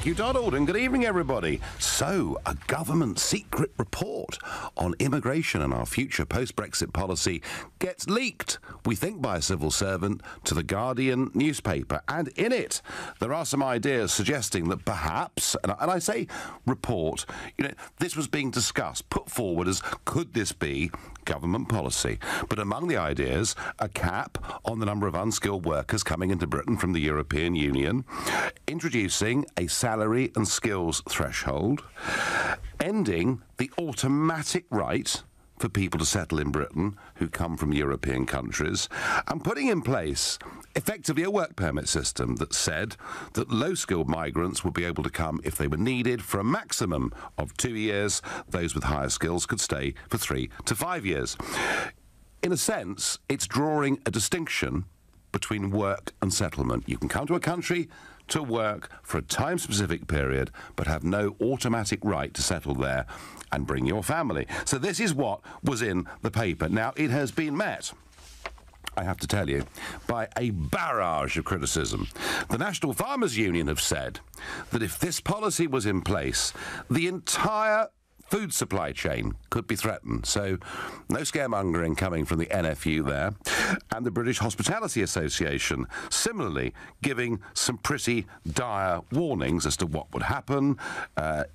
you, Donald, and good evening, everybody. So, a government secret report on immigration and our future post-Brexit policy gets leaked, we think, by a civil servant to the Guardian newspaper. And in it, there are some ideas suggesting that perhaps, and I say report, this was being discussed, put forward as could this be government policy. But among the ideas, a cap on the number of unskilled workers coming into Britain from the European Union, introducing a salary and skills threshold, ending the automatic right for people to settle in Britain who come from European countries, and putting in place effectively a work permit system that said that low-skilled migrants would be able to come if they were needed for a maximum of 2 years. Those with higher skills could stay for 3 to 5 years. In a sense, it's drawing a distinction between work and settlement. You can come to a country to work for a time-specific period, but have no automatic right to settle there and bring your family. So this is what was in the paper. Now, it has been met, I have to tell you, by a barrage of criticism. The National Farmers Union have said that if this policy was in place, the entire food supply chain could be threatened. So no scaremongering coming from the NFU there. And the British Hospitality Association similarly giving some pretty dire warnings as to what would happen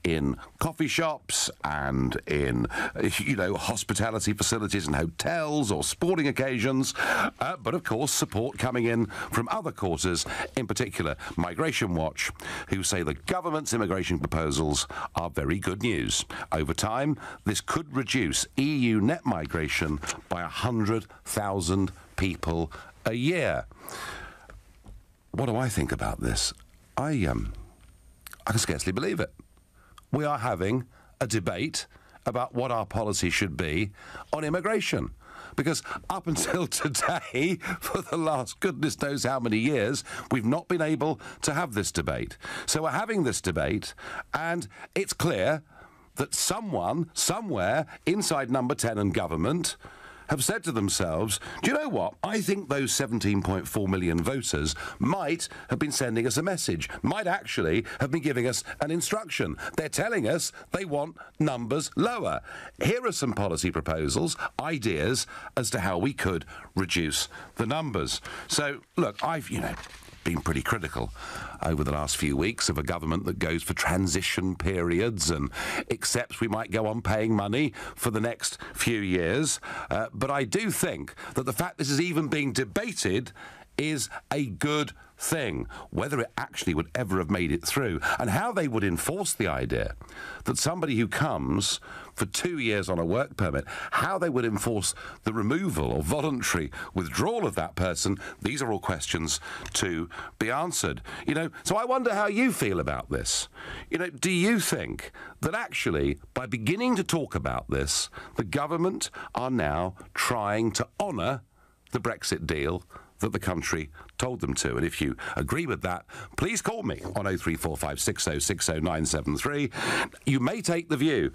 in coffee shops and in, hospitality facilities and hotels or sporting occasions. But of course, support coming in from other quarters, in particular Migration Watch, who say the government's immigration proposals are very good news. Over time, this could reduce EU net migration by 100,000 people a year. What do I think about this? I can scarcely believe it. We are having a debate about what our policy should be on immigration. Because up until today, for the last goodness knows how many years, we've not been able to have this debate. So we're having this debate, and it's clear that someone, somewhere, inside Number 10 and government, have said to themselves, do you know what? I think those 17.4 million voters might have been sending us a message, might actually have been giving us an instruction. They're telling us they want numbers lower. Here are some policy proposals, ideas as to how we could reduce the numbers. So, look, I've, been pretty critical over the last few weeks of a government that goes for transition periods and accepts we might go on paying money for the next few years. But I do think that the fact this is even being debated is a good thing. Whether it actually would ever have made it through, and how they would enforce the idea that somebody who comes for 2 years on a work permit, how they would enforce the removal or voluntary withdrawal of that person, these are all questions to be answered. So I wonder how you feel about this. Do you think that actually, by beginning to talk about this, the government are now trying to honour the Brexit deal that the country told them to? And if you agree with that, please call me on 03456060973. You may take the view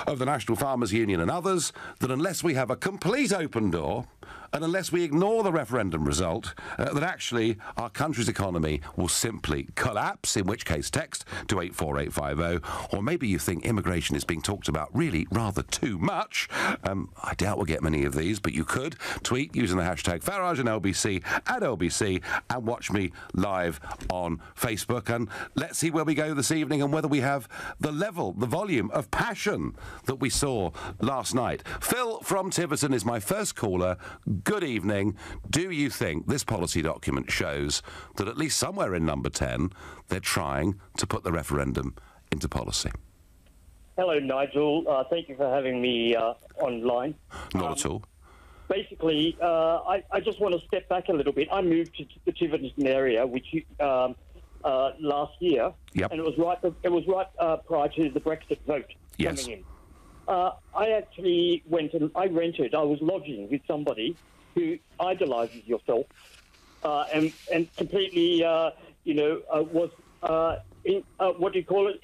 of the National Farmers Union and others that unless we have a complete open door and unless we ignore the referendum result, that actually our country's economy will simply collapse, in which case text to 84850. Or maybe you think immigration is being talked about really rather too much. I doubt we'll get many of these, but you could tweet using the hashtag Farage and LBC at LBC and watch me live on Facebook. And let's see where we go this evening and whether we have the level, the volume of passion that we saw last night. Phil from Tiverton is my first caller. Good evening. Do you think this policy document shows that at least somewhere in Number 10 they're trying to put the referendum into policy? Hello, Nigel. Thank you for having me online. Not at all. Basically, I just want to step back a little bit. I moved to the Tiverton area, which last year, yep. And it was right prior to the Brexit vote coming in. I actually went and I was lodging with somebody who idolises yourself and completely, was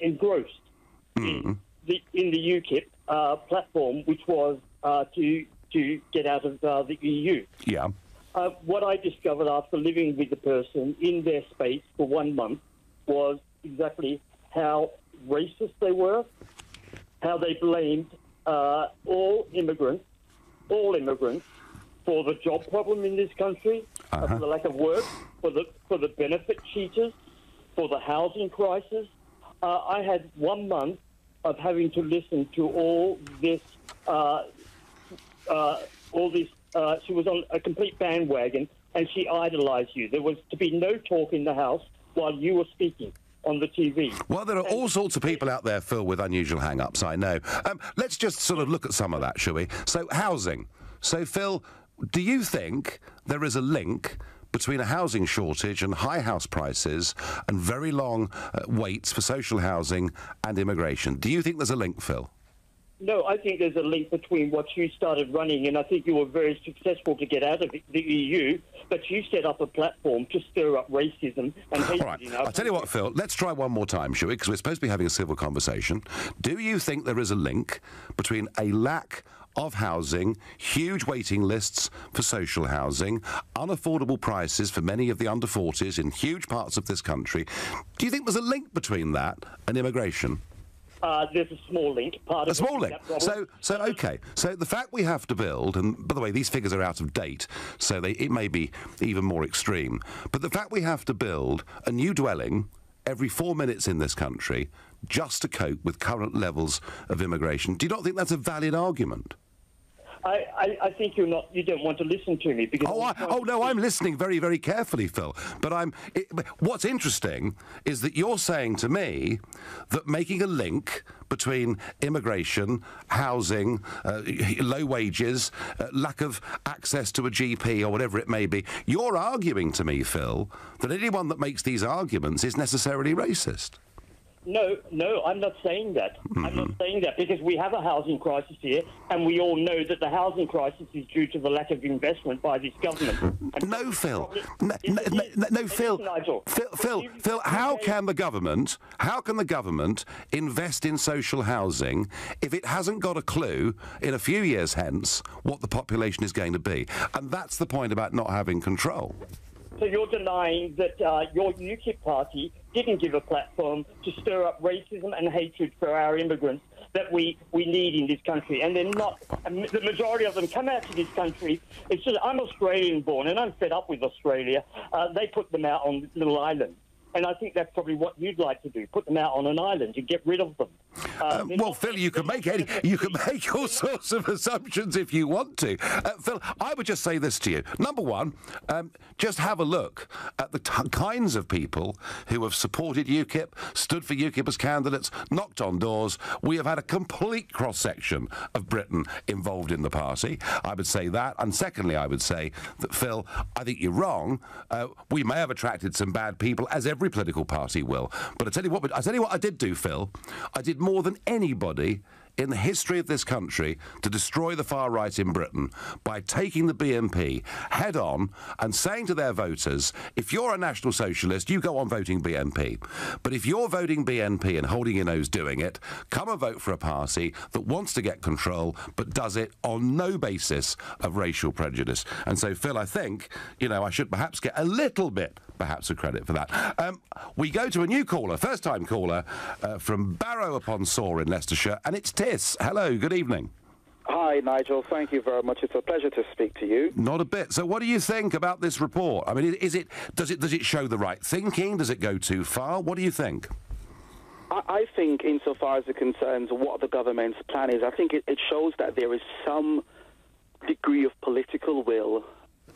engrossed in the UKIP platform, which was to get out of the EU. Yeah. What I discovered after living with the person in their space for 1 month was exactly how racist they were, how they blamed all immigrants for the job problem in this country, for the lack of work, for the benefit cheaters, for the housing crisis. I had 1 month of having to listen to all this. She was on a complete bandwagon, and she idolised you. There was to be no talk in the House while you were speaking on the TV. Well, there are all sorts of people out there, Phil, with unusual hang-ups, I know. Let's just sort of look at some of that, shall we? So, housing. So, Phil, do you think there is a link between a housing shortage and high house prices and very long waits for social housing and immigration? Do you think there's a link, Phil? No, I think there's a link between what you started running, and I think you were very successful to get out of the EU, but you set up a platform to stir up racism and hatred. All right, I'll tell you what, Phil, let's try one more time, shall we? Because we're supposed to be having a civil conversation. Do you think there is a link between a lack of housing, huge waiting lists for social housing, unaffordable prices for many of the under 40s in huge parts of this country? Do you think there's a link between that and immigration? There's a small link. A small link. So okay. So the fact we have to build, and by the way, these figures are out of date, so it may be even more extreme. But the fact we have to build a new dwelling every 4 minutes in this country just to cope with current levels of immigration, do you not think that's a valid argument? I think you don't want to listen to me because. No, I'm listening very, very carefully, Phil. But what's interesting is that you're saying to me that making a link between immigration, housing, low wages, lack of access to a GP or whatever it may be, you're arguing to me, Phil, that anyone that makes these arguments is necessarily racist. No, I'm not saying that. I'm not saying that because we have a housing crisis here, and we all know that the housing crisis is due to the lack of investment by this government. No, Phil. No, Phil. Nigel. Phil, how can the government invest in social housing if it hasn't got a clue in a few years hence what the population is going to be? And that's the point about not having control. So you're denying that your UKIP party didn't give a platform to stir up racism and hatred for our immigrants that we need in this country. And they're not. And the majority of them come out to this country. It's just, I'm Australian-born, and I'm fed up with Australia. They put them out on little islands. And I think that's probably what you'd like to do, put them out on an island and get rid of them. Well, Phil, you can make all sorts of assumptions if you want to. Phil, I would just say this to you. Number one, just have a look at the kinds of people who have supported UKIP, stood for UKIP as candidates, knocked on doors. We have had a complete cross-section of Britain involved in the party. I would say that. And secondly, I would say that, Phil, I think you're wrong. We may have attracted some bad people, as every political party will. But I tell you what I did do, Phil. I did more than anybody in the history of this country to destroy the far right in Britain by taking the BNP head on and saying to their voters, if you're a National Socialist, you go on voting BNP. But if you're voting BNP and holding your nose doing it, come and vote for a party that wants to get control but does it on no basis of racial prejudice. And so, Phil, I think, I should perhaps get a little bit of credit for that. We go to a new caller, first-time caller, from Barrow-upon-Soar in Leicestershire, and it's Tiss. Hello, good evening. Hi, Nigel. Thank you very much. It's a pleasure to speak to you. Not a bit. So what do you think about this report? I mean, does it show the right thinking? Does it go too far? What do you think? I think, insofar as it concerns what the government's plan is, I think it shows that there is some degree of political will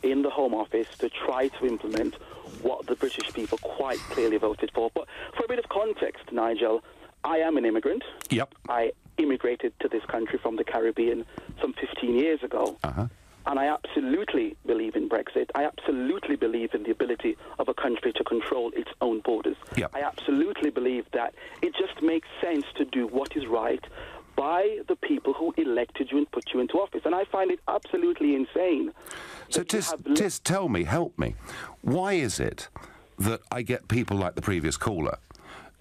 in the Home Office to try to implement what the British people quite clearly voted for. But for a bit of context, Nigel, I am an immigrant. Yep. I immigrated to this country from the Caribbean some 15 years ago. Uh-huh. And I absolutely believe in Brexit. I absolutely believe in the ability of a country to control its own borders. Yep. I absolutely believe that it just makes sense to do what is right by the people who elected you and put you into office. And I find it absolutely insane. So, Tiss, tell me, help me. Why is it that I get people like the previous caller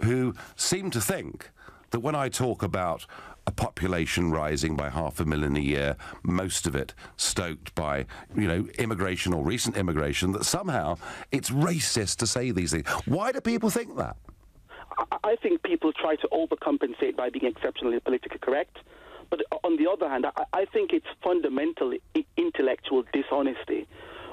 who seem to think that when I talk about a population rising by 500,000 a year, most of it stoked by, immigration or recent immigration, that somehow it's racist to say these things? Why do people think that? I think people try to overcompensate by being exceptionally politically correct. But on the other hand, I think it's fundamentally intellectual dishonesty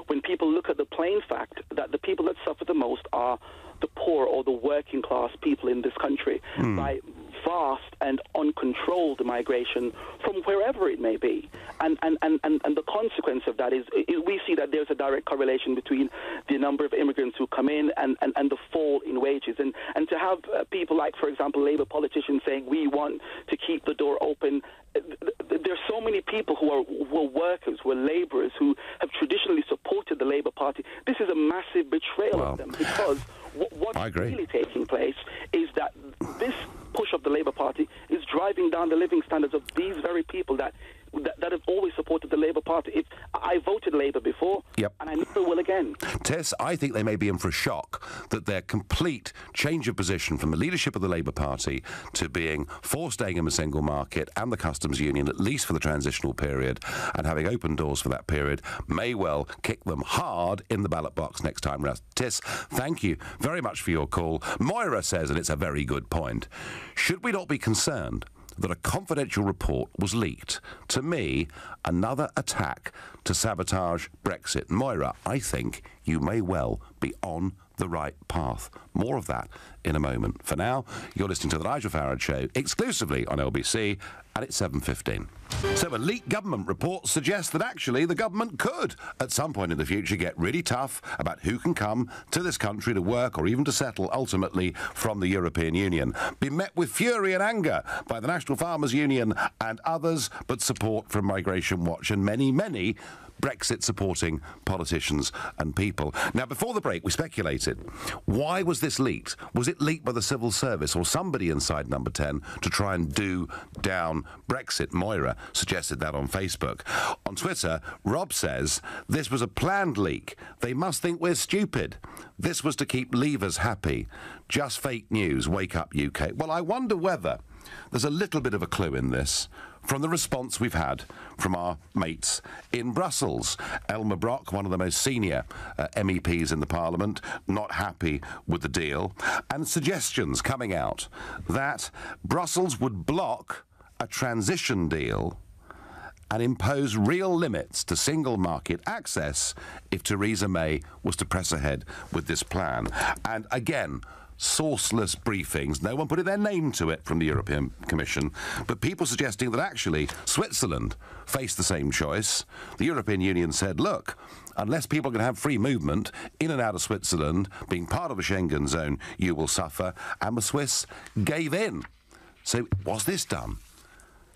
when people look at the plain fact that the people that suffer the most are the poor or the working class people in this country by vast and uncontrolled migration from wherever it may be. And the consequence of that is we see that there's a direct correlation between the number of immigrants who come in and the fall in wages. And to have people like, for example, Labour politicians saying we want to keep the door open. There's so many people who are workers, who are labourers, who have traditionally supported the Labour Party. This is a massive betrayal of them, because what's really taking place is that this push of the Labour Party is driving down the living standards of these very people that have always supported the Labour Party. I voted Labour before, and I never will again. Tess, I think they may be in for a shock that their complete change of position from the leadership of the Labour Party to being for staying in the single market and the customs union, at least for the transitional period, and having open doors for that period, may well kick them hard in the ballot box next time round. Tess, thank you very much for your call. Moira says, and it's a very good point, should we not be concerned that a confidential report was leaked? To me, another attack to sabotage Brexit. Moira, I think you may well be on the right path. More of that in a moment. For now, you're listening to The Nigel Farage Show, exclusively on LBC, and it's 7:15. So a leaked government report suggests that actually the government could, at some point in the future, get really tough about who can come to this country to work or even to settle, ultimately, from the European Union. Be met with fury and anger by the National Farmers Union and others, but support from Migration Watch and many, many Brexit-supporting politicians and people. Now, before the break, we speculated. Why was this leaked? Was it leaked by the civil service or somebody inside Number 10 to try and do down Brexit? Moira suggested that on Facebook. On Twitter, Rob says, this was a planned leak. They must think we're stupid. This was to keep Leavers happy. Just fake news. Wake up, UK. Well, I wonder whether there's a little bit of a clue in this from the response we've had from our mates in Brussels. Elmer Brock, one of the most senior MEPs in the Parliament, not happy with the deal, and suggestions coming out that Brussels would block a transition deal and impose real limits to single market access if Theresa May was to press ahead with this plan. And again, sourceless briefings, no one putting their name to it from the European Commission, but people suggesting that actually Switzerland faced the same choice. The European Union said, look, unless people can have free movement in and out of Switzerland, being part of the Schengen zone, you will suffer, and the Swiss gave in. So was this done?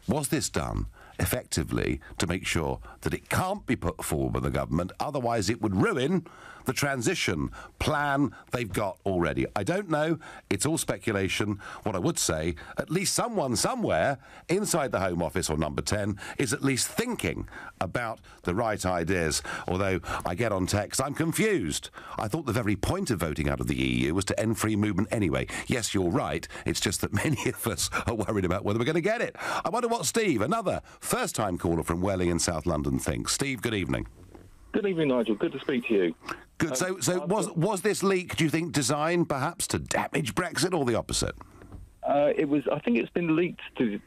Was this done effectively to make sure that it can't be put forward by the government, otherwise it would ruin the transition plan they've got already? I don't know. It's all speculation. What I would say, at least someone somewhere inside the Home Office or Number 10 is at least thinking about the right ideas. Although I get on text, I'm confused. I thought the very point of voting out of the EU was to end free movement anyway. Yes, you're right. It's just that many of us are worried about whether we're going to get it. I wonder what Steve, another first-time caller from Welling in South London, thinks. Steve, good evening. Good evening, Nigel. Good to speak to you. Good. So was this leak, do you think, designed perhaps to damage Brexit or the opposite? It was. I think it's been leaked to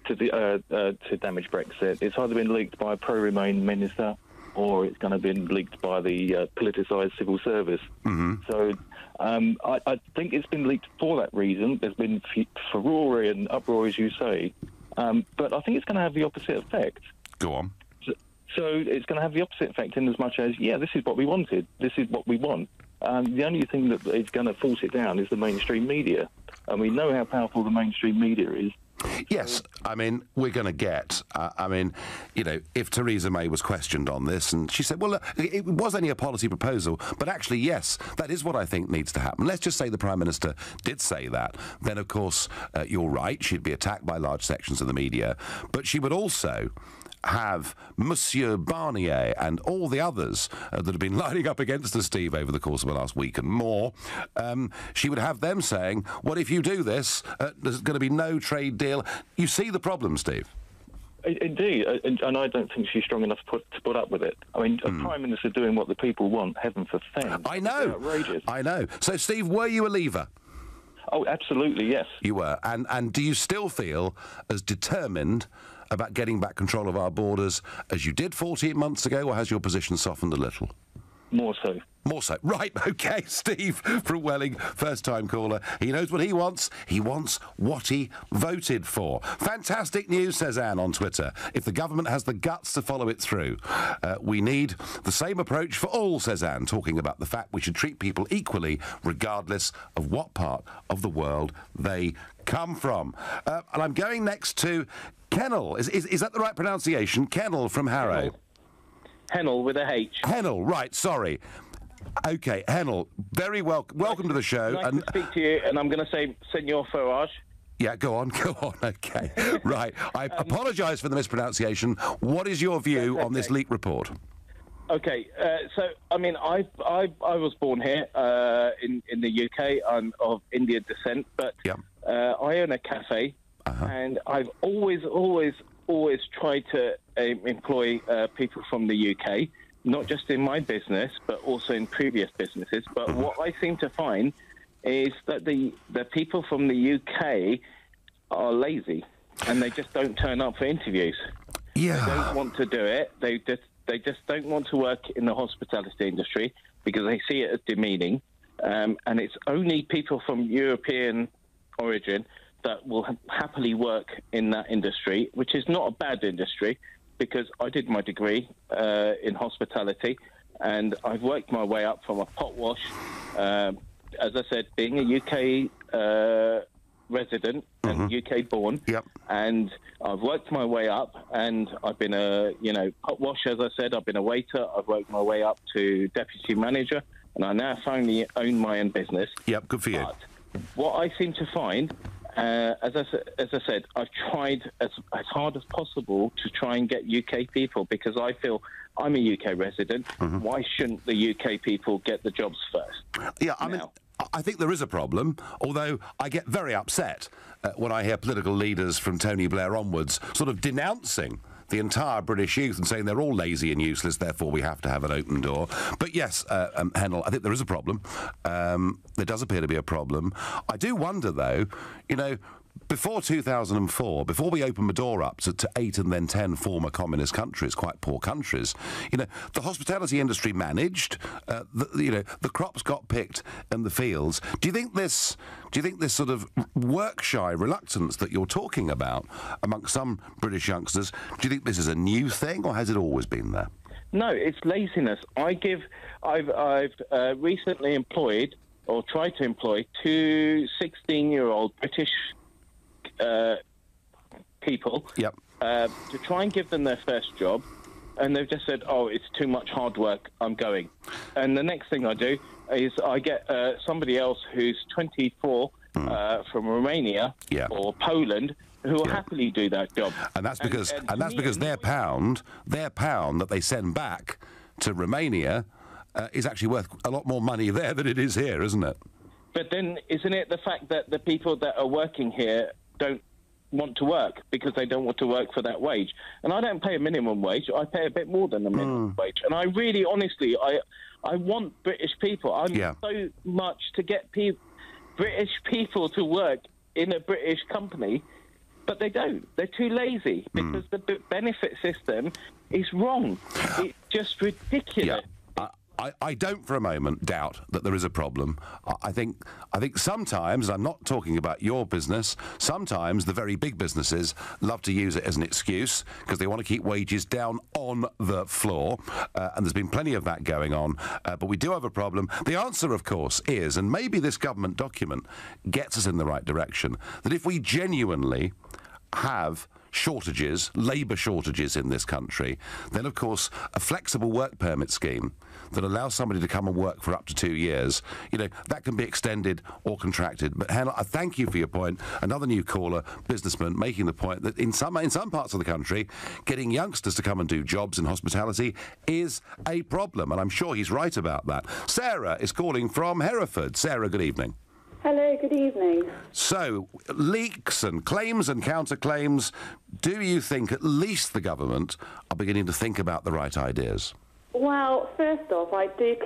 damage Brexit. It's either been leaked by a pro-Remain minister, or it's going to be leaked by the politicised civil service. Mm-hmm. So I think it's been leaked for that reason. There's been furore and uproar, as you say, but I think it's going to have the opposite effect. Go on. So it's going to have the opposite effect in as much as, yeah, this is what we wanted. This is what we want. The only thing that is going to force it down is the mainstream media. And we know how powerful the mainstream media is. Yes, I mean, we're going to get, if Theresa May was questioned on this, and she said, well, look, it was only a policy proposal, but actually, yes, that is what I think needs to happen. Let's just say the Prime Minister did say that. Then, of course, you're right, she'd be attacked by large sections of the media, but she would also have Monsieur Barnier and all the others that have been lining up against us, Steve, over the course of the last week and more. She would have them saying, well, if you do this, there's going to be no trade deal. You see the problem, Steve? Indeed, and I don't think she's strong enough to put up with it. I mean, a Prime Minister doing what the people want, heaven forfend. I know. Outrageous. I know. So, Steve, were you a leaver? Oh, absolutely, yes. You were. And do you still feel as determined about getting back control of our borders as you did 14 months ago, or has your position softened a little? More so. More so. Right, OK. Steve from Welling, first-time caller. He knows what he wants. He wants what he voted for. Fantastic news, says Anne on Twitter. If the government has the guts to follow it through. We need the same approach for all, says Anne, talking about the fact we should treat people equally, regardless of what part of the world they come from. And I'm going next to Kennel. Is that the right pronunciation? Kennel from Harrow. Hennel with a H. Hennel, right, sorry. OK, Hennel, very welcome to the show. Nice to speak to you, and I'm going to say Senor Farage. Yeah, go on, OK. Right, I apologise for the mispronunciation. What is your view on this leak report? OK, so, I mean, I was born here in the UK. I'm of Indian descent, but I own a cafe, and I've always tried to employ people from the UK, not just in my business, but also in previous businesses. But what I seem to find is that the people from the UK are lazy, and they just don't turn up for interviews. Yeah. They don't want to do it. They just don't want to work in the hospitality industry because they see it as demeaning. And it's only people from European origin that will happily work in that industry, which is not a bad industry, because I did my degree in hospitality, and I've worked my way up from a pot wash, as I said, being a UK resident and UK born, and I've worked my way up, and I've been a pot wash, as I said. I've been a waiter. I've worked my way up to deputy manager, and I now finally own my own business. Yep, good for you. But what I seem to find, as I said, I've tried as hard as possible to try and get UK people, because I feel I'm a UK resident. Why shouldn't the UK people get the jobs first? Yeah, I mean, I think there is a problem, although I get very upset when I hear political leaders from Tony Blair onwards sort of denouncing the entire British youth and saying they're all lazy and useless, therefore we have to have an open door. But yes, Hennel, I think there is a problem. There does appear to be a problem. I do wonder, though, before 2004, before we opened the door up to 8 and then 10 former communist countries, quite poor countries, the hospitality industry managed, the crops got picked in the fields. Do you think this sort of work-shy reluctance that you're talking about amongst some British youngsters, do you think this is a new thing, or has it always been there? No, it's laziness. I've recently employed, or tried to employ, 2 16-year-old British people to try and give them their first job, and they've just said, oh, it's too much hard work, I'm going. And the next thing I do is I get somebody else who's 24 from Romania or Poland who will happily do that job. And that's because their pound that they send back to Romania is actually worth a lot more money there than it is here, isn't it? But then isn't it the fact that the people that are working here don't want to work because they don't want to work for that wage? And I don't pay a minimum wage. I pay a bit more than a minimum wage. And I really, honestly, I want British people. I'm so much to get British people to work in a British company, but they don't. They're too lazy because the benefit system is wrong. It's just ridiculous. I don't for a moment doubt that there is a problem. I think sometimes, I'm not talking about your business, sometimes the very big businesses love to use it as an excuse because they want to keep wages down on the floor, and there's been plenty of that going on, but we do have a problem. The answer, of course, is, and maybe this government document gets us in the right direction, that if we genuinely have shortages, labour shortages in this country, then of course a flexible work permit scheme that allows somebody to come and work for up to 2 years, that can be extended or contracted. But Hannah, I thank you for your point. Another new caller, businessman, making the point that in some parts of the country, getting youngsters to come and do jobs in hospitality is a problem, and I'm sure he's right about that. Sarah is calling from Hereford. Sarah, good evening. Hello, good evening. So, leaks and claims and counterclaims, do you think at least the government are beginning to think about the right ideas? Well, first off, I do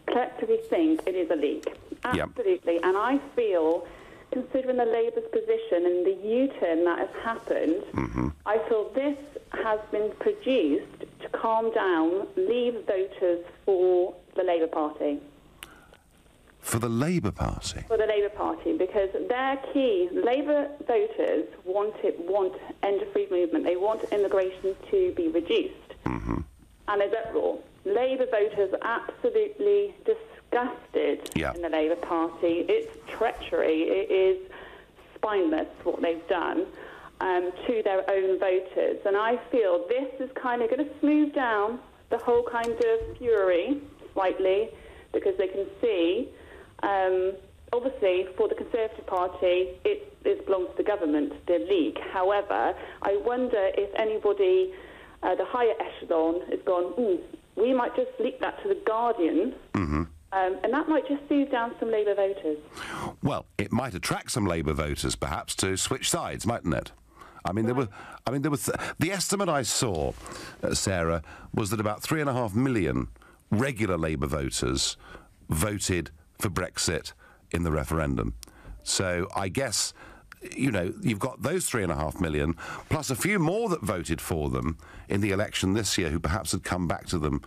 collectively think it is a leak. Absolutely. And I feel, considering the Labour's position and the U-turn that has happened, I feel this has been produced to calm down Leave voters for the Labour Party. For the Labour Party? For the Labour Party, because their key, Labour voters want end of free movement. They want immigration to be reduced. And there's uproar. Labour voters are absolutely disgusted in the Labour Party. It's treachery. It is spineless what they've done to their own voters. And I feel this is kind of going to smooth down the whole kind of fury slightly, because they can see, obviously, for the Conservative Party, it belongs to the government, the League. However, I wonder if anybody, the higher echelon, has gone, we might just leak that to the Guardian, and that might just soothe down some Labour voters. Well, it might attract some Labour voters, perhaps, to switch sides, mightn't it? The estimate I saw, Sarah, was that about 3.5 million regular Labour voters voted for Brexit in the referendum. So I guess, you know, you've got those 3.5 million, plus a few more that voted for them in the election this year, who perhaps had come back to them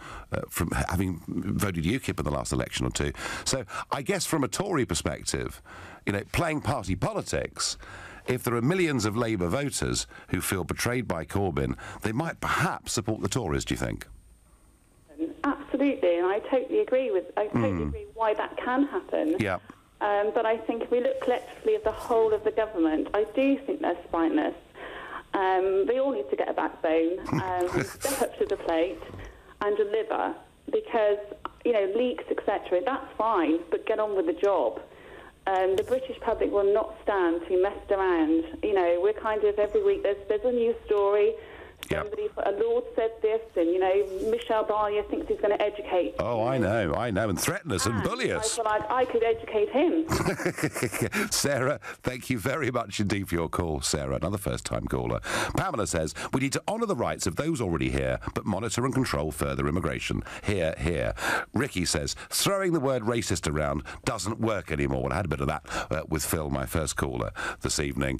from having voted UKIP in the last election or two. So I guess from a Tory perspective, you know, playing party politics, if there are millions of Labour voters who feel betrayed by Corbyn, they might perhaps support the Tories, do you think? Absolutely, and I totally agree why that can happen. Yeah. But I think if we look collectively at the whole of the government, I do think they're spineless. They all need to get a backbone, step up to the plate and deliver, because, you know, leaks, etc., that's fine, but get on with the job. The British public will not stand to be messed around. You know, we're kind of, every week there's a news story. Somebody, a Lord said this, and, you know, Michel Barnier thinks he's going to educate. Oh, I know, and threaten us and bully us. I feel like I could educate him. Sarah, thank you very much indeed for your call, Sarah, another first-time caller. Pamela says, we need to honour the rights of those already here, but monitor and control further immigration. Here, here. Ricky says, throwing the word racist around doesn't work anymore. Well, I had a bit of that with Phil, my first caller this evening.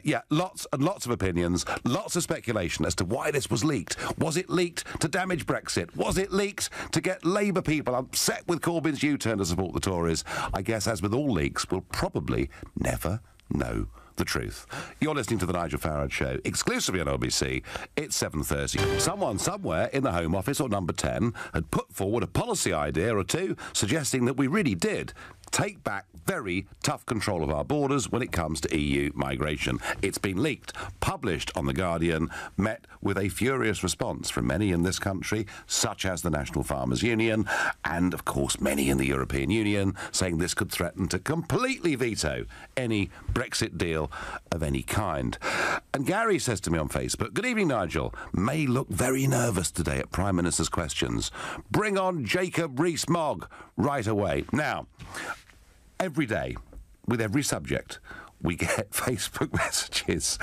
Yeah, lots and lots of opinions, lots of speculation as to why this was leaked. Was it leaked to damage Brexit? Was it leaked to get Labour people upset with Corbyn's U-turn to support the Tories? I guess, as with all leaks, we'll probably never know the truth. You're listening to The Nigel Farage Show, exclusively on LBC. It's 7:30. Someone somewhere in the Home Office or Number 10 had put forward a policy idea or two suggesting that we really did take back very tough control of our borders when it comes to EU migration. It's been leaked, published on The Guardian, met with a furious response from many in this country, such as the National Farmers Union, and, of course, many in the European Union, saying this could threaten to completely veto any Brexit deal of any kind. And Gary says to me on Facebook, good evening, Nigel. May look very nervous today at Prime Minister's questions. Bring on Jacob Rees-Mogg right away. Now, every day, with every subject, we get Facebook messages,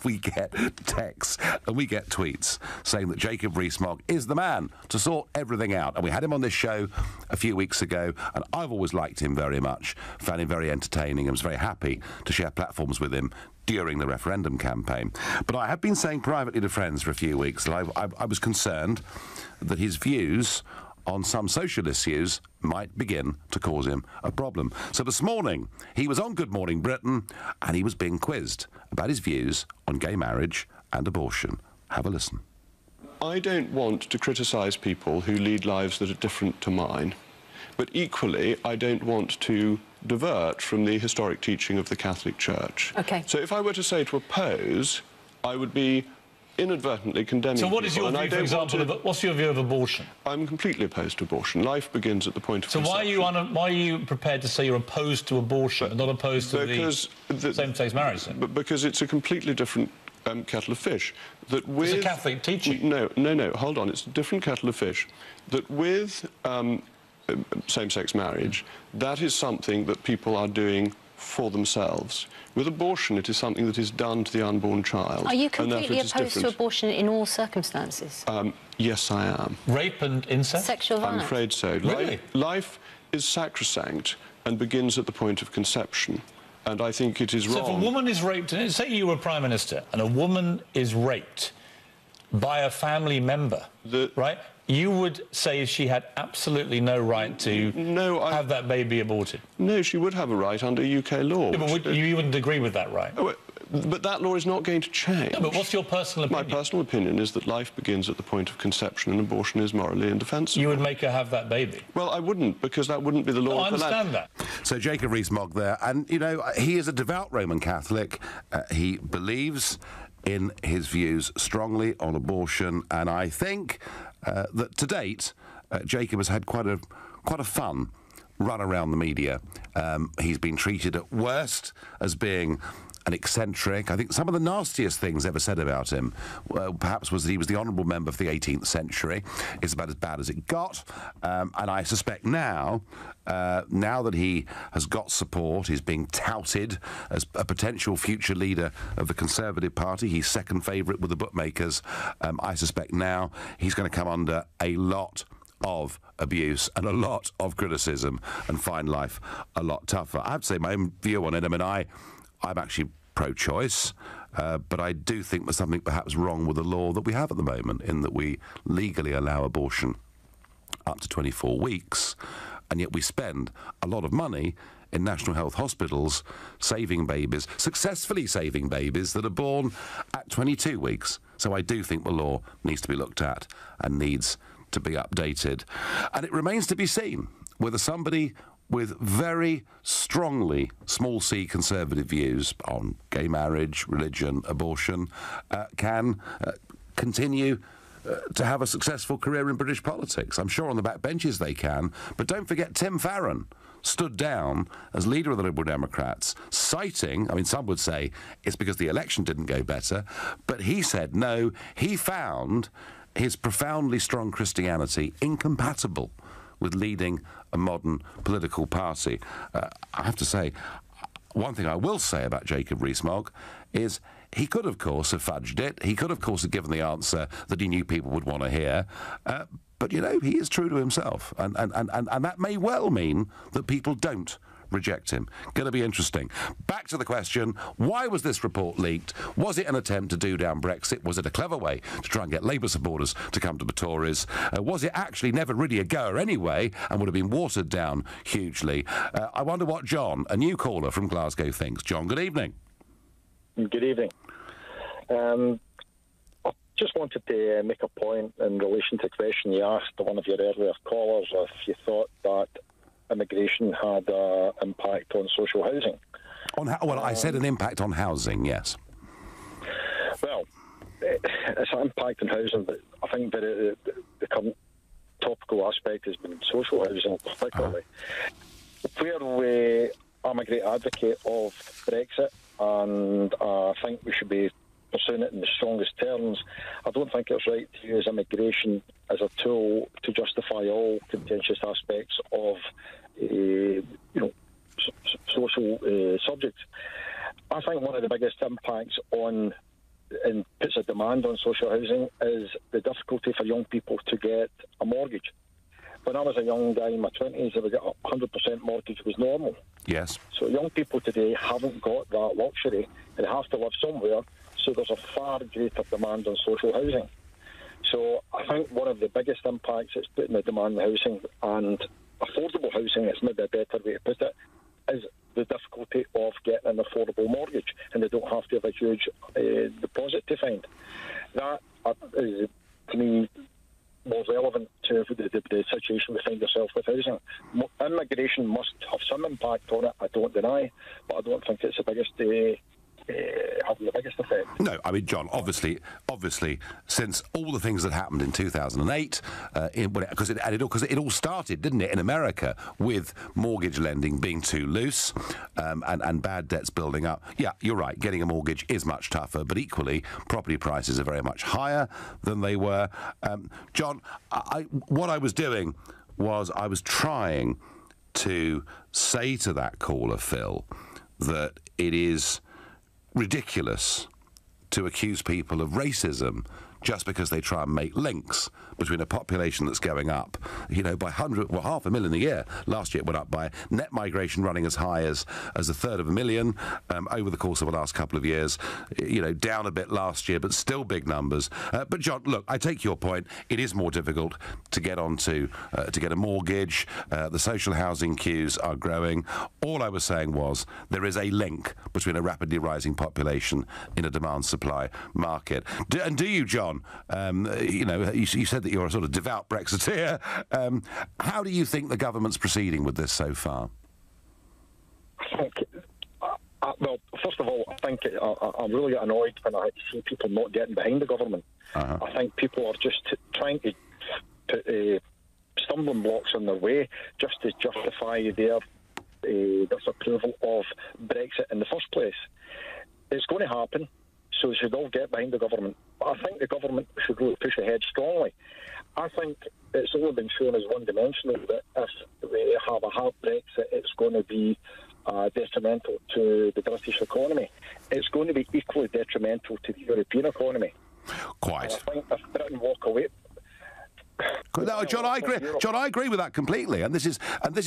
we get texts, and we get tweets saying that Jacob Rees-Mogg is the man to sort everything out. And we had him on this show a few weeks ago, and I've always liked him very much, found him very entertaining, and was very happy to share platforms with him during the referendum campaign. But I have been saying privately to friends for a few weeks that I was concerned that his views on some social issues might begin to cause him a problem. So this morning, he was on Good Morning Britain, and he was being quizzed about his views on gay marriage and abortion. Have a listen. I don't want to criticise people who lead lives that are different to mine, but equally, I don't want to divert from the historic teaching of the Catholic Church. Okay. So if I were to say to oppose, I would be inadvertently condemning people. So what is your view, for example, what's your view of abortion? I'm completely opposed to abortion. Life begins at the point of conception. So why are you prepared to say you're opposed to abortion, but not opposed to the same-sex marriage? Because it's a completely different kettle of fish. That with, it's a Catholic teaching. No, hold on. It's a different kettle of fish. That with same-sex marriage, that is something that people are doing for themselves. With abortion, it is something that is done to the unborn child. Are you completely opposed to abortion in all circumstances? Yes, I am. Rape and incest? Sexual violence? I'm afraid so. Really? Life is sacrosanct, and begins at the point of conception. And I think it is wrong. So if a woman is raped, say you were Prime Minister, and a woman is raped by a family member, right? You would say she had absolutely no right to have that baby aborted? No, she would have a right under UK law. Yeah, but you wouldn't agree with that, right? But that law is not going to change. No, but what's your personal opinion? My personal opinion is that life begins at the point of conception and abortion is morally indefensible. You would make her have that baby? Well, I wouldn't, because that wouldn't be the law of the land. I understand that. So Jacob Rees-Mogg there, and, you know, he is a devout Roman Catholic. He believes in his views strongly on abortion, and I think that to date, Jacob has had quite a fun run around the media. He's been treated at worst as being an eccentric. I think some of the nastiest things ever said about him, perhaps, was that he was the honourable member of the 18th century. It's about as bad as it got. And I suspect now that he has got support, he's being touted as a potential future leader of the Conservative Party. He's second favourite with the bookmakers. I suspect now he's going to come under a lot of abuse and a lot of criticism and find life a lot tougher. I have to say my own view on it. I mean, I'm actually pro-choice, but I do think there's something perhaps wrong with the law that we have at the moment, in that we legally allow abortion up to 24 weeks, and yet we spend a lot of money in national health hospitals saving babies, successfully saving babies that are born at 22 weeks. So I do think the law needs to be looked at and needs to be updated. And it remains to be seen whether somebody with very strongly small c conservative views on gay marriage, religion, abortion, can continue to have a successful career in British politics. I'm sure on the back benches they can, but don't forget Tim Farron stood down as leader of the Liberal Democrats, citing, I mean, some would say it's because the election didn't go better, but he said no, he found his profoundly strong Christianity incompatible with leading a modern political party. I have to say, one thing I will say about Jacob Rees-Mogg is he could, of course, have fudged it. He could, of course, have given the answer that he knew people would want to hear. But, you know, he is true to himself. And that may well mean that people don't reject him. Going to be interesting. Back to the question, why was this report leaked? Was it an attempt to do down Brexit? Was it a clever way to try and get Labour supporters to come to the Tories? Was it actually never really a goer anyway and would have been watered down hugely? I wonder what John, a new caller from Glasgow, thinks. John, good evening. Good evening. I just wanted to make a point in relation to a question you asked one of your earlier callers, if you thought that immigration had an impact on social housing. Well, I said an impact on housing, yes. Well, it's an impact on housing, but I think that the current topical aspect has been social housing, particularly. Where I'm a great advocate of Brexit, and I think we should be pursuing it in the strongest terms. I don't think it's right to use immigration as a tool to justify all contentious aspects of, social subjects. I think one of the biggest impacts on and puts a demand on social housing is the difficulty for young people to get a mortgage. When I was a young guy in my 20s, I would get 100% mortgage was normal. Yes. So young people today haven't got that luxury and have to live somewhere, so there's a far greater demand on social housing. So I think one of the biggest impacts it's putting the demand on housing, and affordable housing is maybe a better way to put it, is the difficulty of getting an affordable mortgage, and they don't have to have a huge deposit to find. That is, to me, more relevant to the situation we find ourselves with housing. Immigration must have some impact on it, I don't deny, but I don't think it's the biggest having the biggest effect. No, I mean, John, obviously, since all the things that happened in 2008, because it all started, didn't it, in America, with mortgage lending being too loose and bad debts building up. Yeah, you're right, getting a mortgage is much tougher, but equally, property prices are very much higher than they were. John, what I was doing was I was trying to say to that caller, Phil, that it is ridiculous to accuse people of racism just because they try and make links between a population that's going up, you know, by 500,000 a year. Last year it went up by net migration running as high as 1/3 over the course of the last couple of years. You know, down a bit last year, but still big numbers. But John, look, I take your point. It is more difficult to get onto to get a mortgage. The social housing queues are growing. All I was saying was there is a link between a rapidly rising population in a demand-supply market. And do you, John? You know, you said that you're a sort of devout Brexiteer. How do you think the government's proceeding with this so far? I think, well, first of all, I think I'm really annoyed when I see people not getting behind the government. I think people are just trying to put stumbling blocks in their way just to justify their disapproval of Brexit in the first place. It's going to happen, so they should all get behind the government. But I think the government should really push ahead strongly. I think it's only been shown as one-dimensional that if we have a hard Brexit, it's going to be detrimental to the British economy. It's going to be equally detrimental to the European economy. Quite. And I think if Britain walk away... No, John, I agree. John, I agree with that completely. And this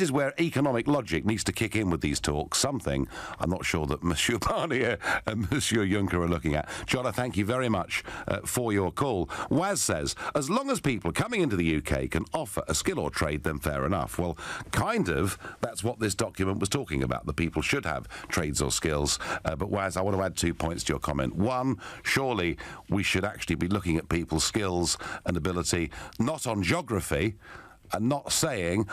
is where economic logic needs to kick in with these talks. Something I'm not sure that Monsieur Barnier and Monsieur Juncker are looking at. John, I thank you very much for your call. Waz says, as long as people coming into the UK can offer a skill or trade, then fair enough. Well, kind of. That's what this document was talking about. The people should have trades or skills. But Waz, I want to add 2 points to your comment. One, surely we should actually be looking at people's skills and ability, not on geography, and not saying,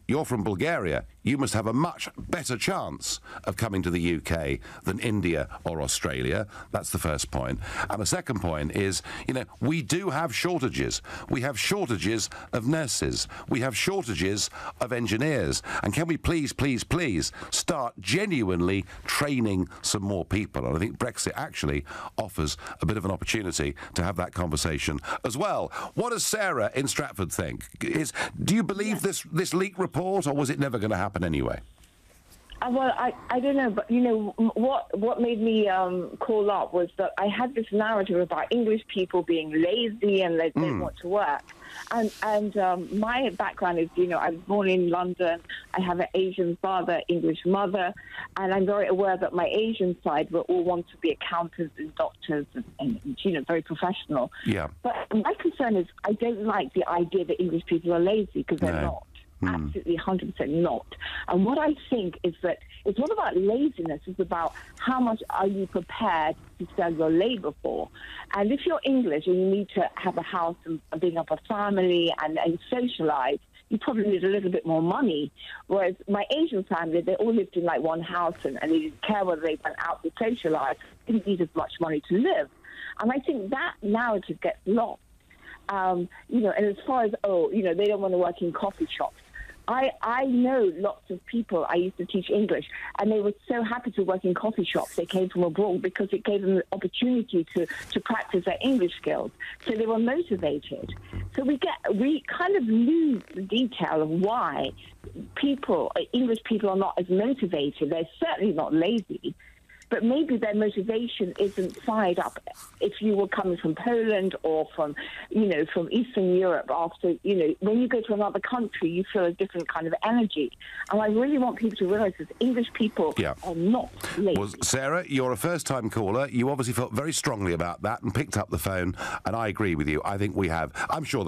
you're from Bulgaria, you must have a much better chance of coming to the UK than India or Australia. That's the first point. And the second point is, you know, we do have shortages. We have shortages of nurses. We have shortages of engineers. And can we please, please, please start genuinely training some more people? And I think Brexit actually offers a bit of an opportunity to have that conversation as well. What does Sarah in Stratford think? Do you believe this leak report, or was it never going to happen anyway? Well, I don't know, but, you know, what made me call up was that I had this narrative about English people being lazy and they don't want to work. And my background is, you know, I was born in London. I have an Asian father, English mother, and I'm very aware that my Asian side will all want to be accountants and doctors and you know, very professional. Yeah. But my concern is I don't like the idea that English people are lazy, because they're not. Absolutely 100% not. And what I think is that it's not about laziness, it's about how much are you prepared to sell your labour for. And if you're English and you need to have a house and bring up a family and socialise, you probably need a little bit more money. Whereas my Asian family, they all lived in like one house and they didn't care whether they went out to socialise, didn't need as much money to live. And I think that narrative gets lost. You know, and as far as, you know, they don't want to work in coffee shops. I know lots of people. I used to teach English, and they were so happy to work in coffee shops. They came from abroad because it gave them the opportunity to practice their English skills. So they were motivated. So we kind of lose the detail of why English people are not as motivated. They're certainly not lazy. But maybe their motivation isn't fired up. If you were coming from Poland or from Eastern Europe, after, you know, when you go to another country, you feel a different kind of energy. And I really want people to realise that English people are not lazy. Well, Sarah, you're a first-time caller. You obviously felt very strongly about that and picked up the phone, and I agree with you. I think we have. I'm sure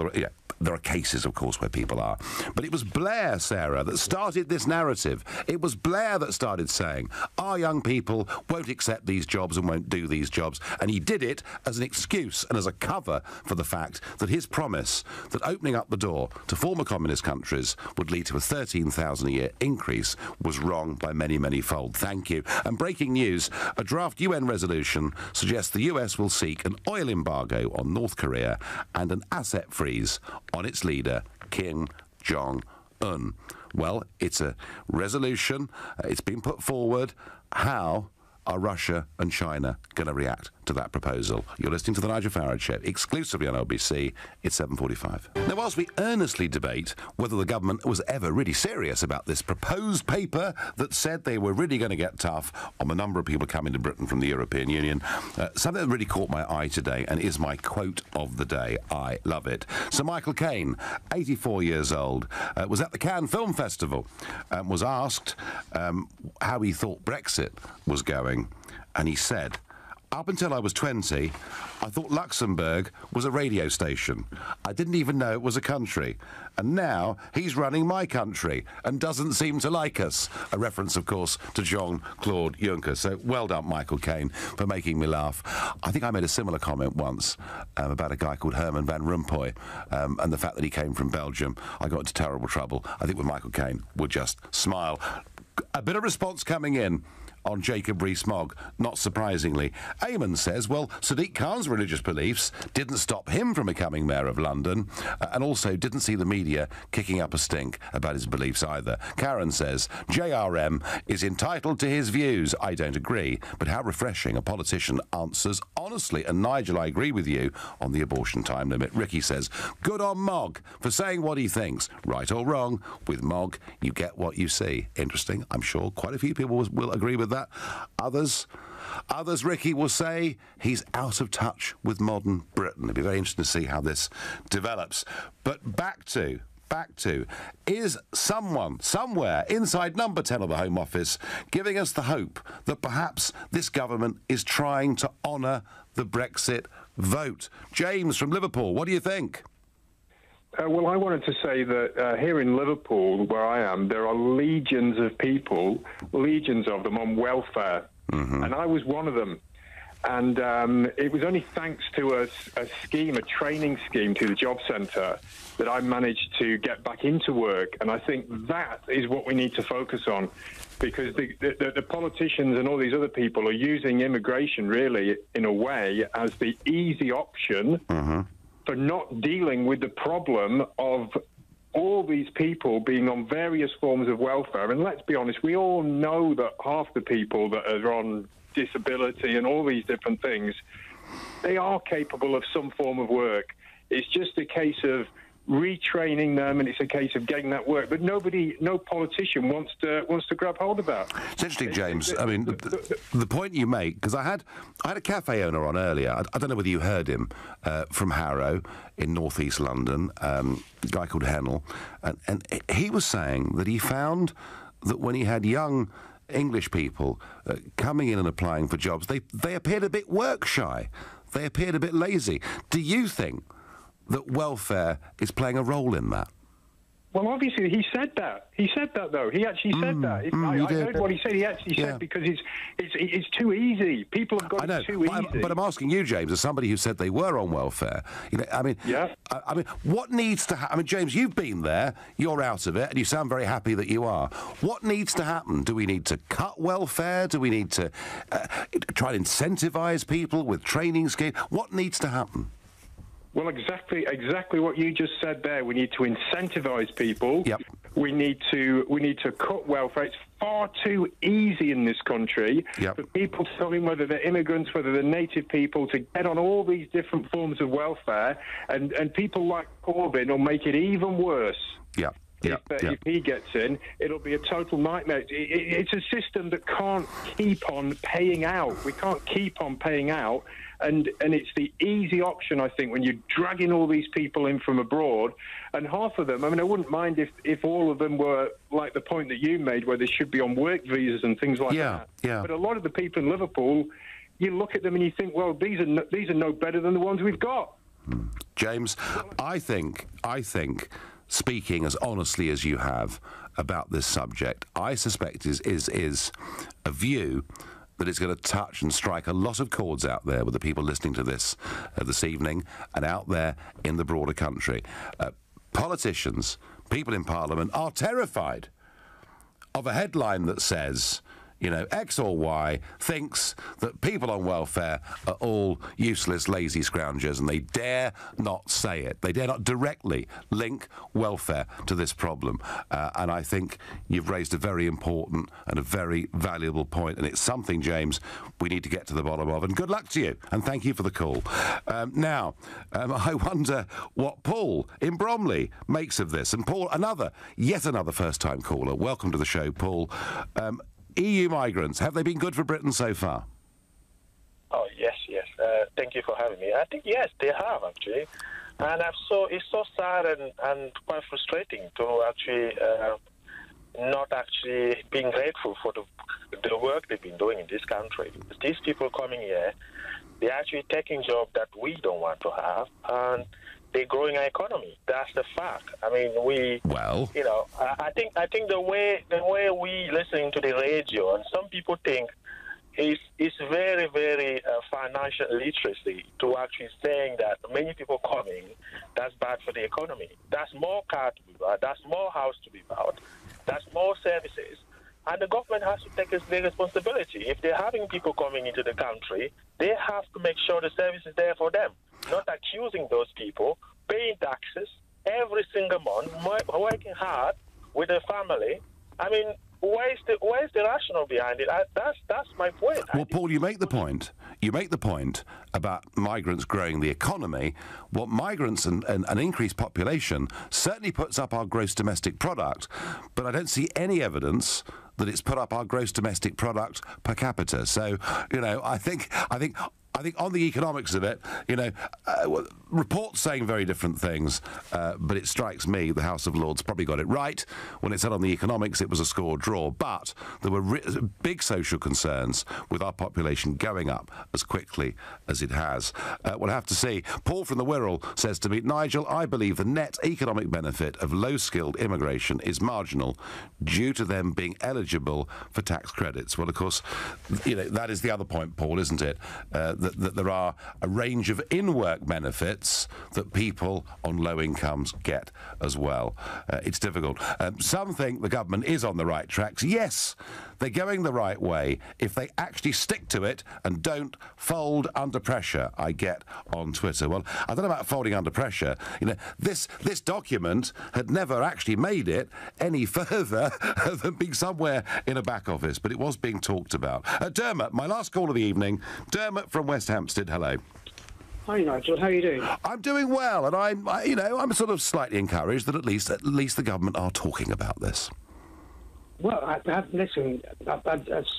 there are cases, of course, where people are. But it was Blair, Sarah, that started this narrative. It was Blair that started saying, our young people won't accept these jobs and won't do these jobs. And he did it as an excuse and as a cover for the fact that his promise that opening up the door to former communist countries would lead to a 13,000 a year increase was wrong by many, many fold. Thank you. And breaking news, a draft UN resolution suggests the US will seek an oil embargo on North Korea and an asset freeze on its leader, Kim Jong-un. Well, it's a resolution. It's been put forward. How are Russia and China going to react to that proposal. You're listening to the Nigel Farage Show, exclusively on LBC. It's 7:45. Now, whilst we earnestly debate whether the government was ever really serious about this proposed paper that said they were really going to get tough on the number of people coming to Britain from the European Union, something that really caught my eye today and is my quote of the day. I love it. Sir Michael Caine, 84 years old, was at the Cannes Film Festival and was asked how he thought Brexit was going, and he said, "Up until I was 20, I thought Luxembourg was a radio station. I didn't even know it was a country. And now he's running my country and doesn't seem to like us." A reference, of course, to Jean-Claude Juncker. So well done, Michael Caine, for making me laugh. I think I made a similar comment once about a guy called Herman van Rompuy and the fact that he came from Belgium. I got into terrible trouble. I think with Michael Caine, we'll just smile. A bit of response coming in on Jacob Rees-Mogg, not surprisingly. Eamon says, well, Sadiq Khan's religious beliefs didn't stop him from becoming Mayor of London, and also didn't see the media kicking up a stink about his beliefs either. Karen says, JRM is entitled to his views. I don't agree, but how refreshing a politician answers honestly. And Nigel, I agree with you on the abortion time limit. Ricky says, good on Mogg for saying what he thinks. Right or wrong, with Mogg, you get what you see. Interesting. I'm sure quite a few people will agree with that. Others, Ricky, will say he's out of touch with modern Britain. It'll be very interesting to see how this develops. But back to, is someone, somewhere, inside number 10 of the Home Office, giving us the hope that perhaps this government is trying to honour the Brexit vote? James from Liverpool, what do you think? Well, I wanted to say that here in Liverpool, where I am, there are legions of people, legions of them on welfare, and I was one of them. And it was only thanks to a scheme, a training scheme to the job centre, that I managed to get back into work. And I think that is what we need to focus on, because the politicians and all these other people are using immigration, really, in a way, as the easy option for not dealing with the problem of all these people being on various forms of welfare. And let's be honest, we all know that half the people that are on disability and all these different things, they are capable of some form of work. It's just a case of retraining them, and it's a case of getting that work. But no politician wants to grab hold of that. It's interesting, James. I mean, the point you make, because I had a cafe owner on earlier. I don't know whether you heard him, from Harrow in northeast London, a guy called Hennell, and he was saying that he found that when he had young English people coming in and applying for jobs, they appeared a bit work shy. They appeared a bit lazy. Do you think that welfare is playing a role in that? Well, obviously, he said that. He said that, though. He actually said that. I heard what he said. He actually said because it's too easy. People have got it too easy. But I'm asking you, James, as somebody who said they were on welfare. You know, I mean, I mean, what needs to happen? I mean, James, you've been there. You're out of it, and you sound very happy that you are. What needs to happen? Do we need to cut welfare? Do we need to try and incentivise people with training schemes? What needs to happen? Well, exactly what you just said there. We need to incentivise people. Yep. We need to cut welfare. It's far too easy in this country for people to tell them, whether they're immigrants, whether they're native people, to get on all these different forms of welfare, and people like Corbyn will make it even worse. If he gets in, it'll be a total nightmare. It's a system that can't keep on paying out. We can't keep on paying out. And it's the easy option, I think, when you're dragging all these people in from abroad. And half of them, I mean, I wouldn't mind if all of them were like the point that you made, where they should be on work visas and things like that. But a lot of the people in Liverpool, you look at them and you think, well, these are no better than the ones we've got. James, I think, speaking as honestly as you have about this subject, I suspect is a view that is going to touch and strike a lot of chords out there with the people listening to this this evening and out there in the broader country. Politicians, people in Parliament, are terrified of a headline that says, you know, X or Y thinks that people on welfare are all useless, lazy scroungers, and they dare not say it. They dare not directly link welfare to this problem. And I think you've raised a very important and a very valuable point, and it's something, James, we need to get to the bottom of. And good luck to you, and thank you for the call. Now, I wonder what Paul in Bromley makes of this. And Paul, yet another first-time caller. Welcome to the show, Paul. EU migrants, have they been good for Britain so far? Oh, yes. Thank you for having me. I think, yes, they have, actually. And it's so sad and quite frustrating to actually not actually being grateful for the work they've been doing in this country. These people coming here, they're actually taking jobs that we don't want to have, and they're growing our economy. That's the fact. I mean, I think the way we listening to the radio, and some people think it's very, very financial literacy to actually saying that many people coming, that's bad for the economy. That's more car to be bought, that's more house to be bought, that's more services. And the government has to take their responsibility. If they're having people coming into the country, they have to make sure the service is there for them, not accusing those people, paying taxes every single month, working hard with their family. I mean, where's the rationale behind it? That's my point. Well, Paul, you make the point. You make the point about migrants growing the economy. Well, migrants and an increased population certainly puts up our gross domestic product, but I don't see any evidence that it's put up our gross domestic product per capita. So, you know, I think on the economics of it, you know, reports saying very different things, but it strikes me the House of Lords probably got it right. When it said on the economics it was a score draw, but there were big social concerns with our population going up as quickly as it has. We'll have to see. Paul from the Wirral says to me, Nigel, I believe the net economic benefit of low-skilled immigration is marginal due to them being eligible for tax credits. Well, of course, you know, that is the other point, Paul, isn't it? That there are a range of in-work benefits that people on low incomes get as well. It's difficult. Some think the government is on the right tracks. Yes, they're going the right way if they actually stick to it and don't fold under pressure, I get on Twitter. Well, I don't know about folding under pressure. You know, this document had never actually made it any further than being somewhere in a back office, but it was being talked about. Dermot, my last call of the evening. Dermot from West Hampstead, hello. Hi Nigel, how are you doing? I'm doing well, and I'm sort of slightly encouraged that at least the government are talking about this. Well, I've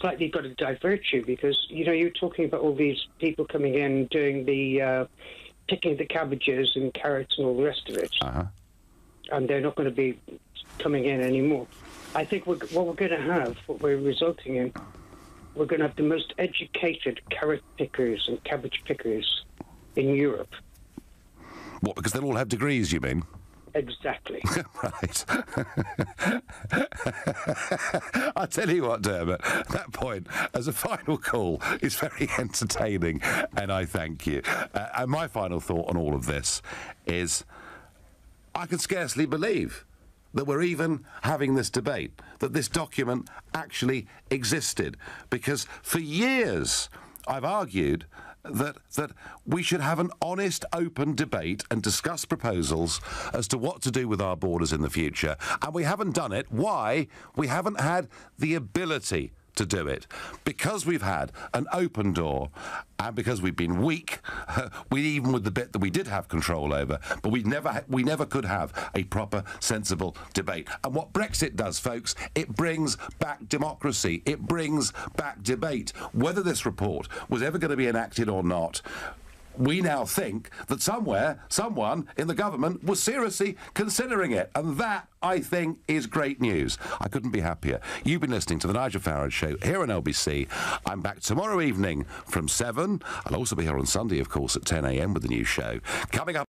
slightly got to divert you because you know you're talking about all these people coming in doing the picking the cabbages and carrots and all the rest of it, and they're not going to be coming in anymore. I think what we're going to have, what we're resulting in, we're going to have the most educated carrot pickers and cabbage pickers in Europe. What, because they'll all have degrees, you mean? Exactly. Right. I tell you what, Dermot, that point, as a final call, is very entertaining, and I thank you. And my final thought on all of this is I can scarcely believe that we're even having this debate, that this document actually existed. Because for years I've argued that we should have an honest, open debate and discuss proposals as to what to do with our borders in the future. And we haven't done it. Why? We haven't had the ability to do it. Because we've had an open door and because we've been weak, even with the bit that we did have control over, but we never could have a proper, sensible debate. And what Brexit does, folks, it brings back democracy. It brings back debate. Whether this report was ever going to be enacted or not, we now think that someone in the government was seriously considering it. And that, I think, is great news. I couldn't be happier. You've been listening to The Nigel Farage Show here on LBC. I'm back tomorrow evening from 7. I'll also be here on Sunday, of course, at 10 a.m. with the new show. Coming up.